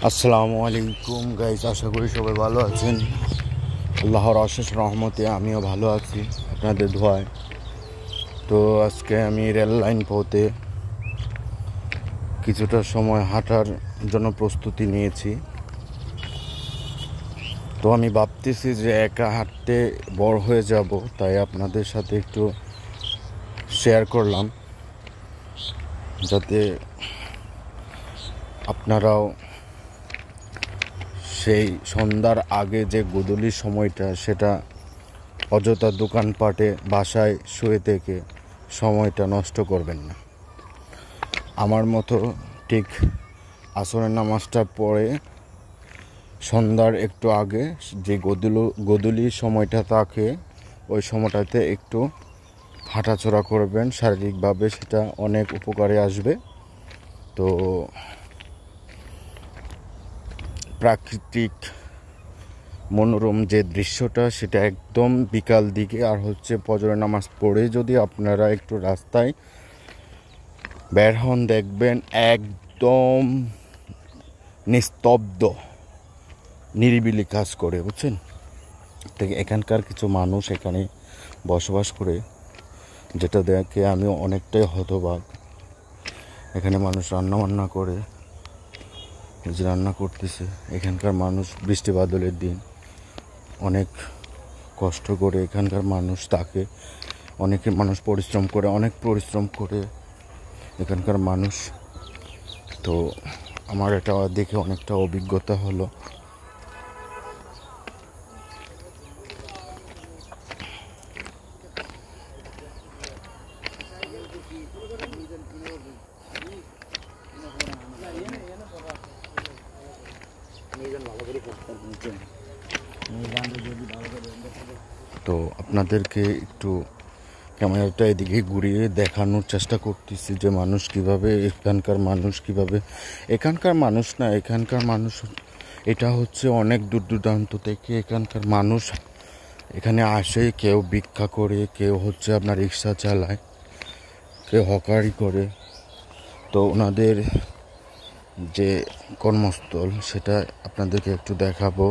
আসসালামু আলাইকুম গাইস, আশা করি সবাই ভালো আছেন। আল্লাহর অশেষ রহমতে আমিও ভালো আছি আপনাদের দোয়ায়। তো আজকে আমি রেল লাইন পথে কিছুটা সময় হাঁটার জন্য প্রস্তুতি নিয়েছি। তো আমি ভাবতেছি যে একা হাঁটতে বড় হয়ে যাব, তাই আপনাদের সাথে একটু শেয়ার করলাম, যাতে আপনারাও সেই সন্ধ্যার আগে যে গোধূলির সময়টা, সেটা অযথা দোকানপাটে বাসায় শুয়ে থেকে সময়টা নষ্ট করবেন না। আমার মতো ঠিক আসরের নামাজটা পড়ে সন্ধ্যার একটু আগে যে গোধূলির সময়টা থাকে, ওই সময়টাতে একটু হাঁটাচলা করবেন। শারীরিকভাবে সেটা অনেক উপকারে আসবে। তো প্রাকৃতিক মনোরম যে দৃশ্যটা, সেটা একদম বিকাল দিকে আর ফজরের নামাজ পড়ে যদি আপনারা একটু রাস্তায় বের হন, দেখবেন একদম নিস্তব্ধ, নিরিবিলি কাজ করে, বুঝছেন। এখানকার কিছু মানুষ এখানে বসবাস করে, যেটা দেখে আমি অনেকটাই হতবাক। এখানে মানুষ রান্না করে, যে রান্না করতেছে। এখানকার মানুষ বৃষ্টি বাদলের দিন অনেক কষ্ট করে এখানকার মানুষ থাকে, অনেকে মানুষ অনেক পরিশ্রম করে এখানকার মানুষ। তো আমার এটা দেখে অনেকটা অভিজ্ঞতা হলো। তো আপনাদেরকে একটু ক্যামেরাটা এদিকে ঘুরিয়ে দেখানোর চেষ্টা করতেছি যে এখানকার মানুষ এটা হচ্ছে অনেক দূর দূরান্ত থেকে এখানকার মানুষ এখানে আসে। কেউ ভিক্ষা করে, কেউ আপনার রিক্সা চালায়, কেউ হকারি করে। তো ওনাদের যে কর্মস্থল, সেটা আপনাদেরকে একটু দেখাবো।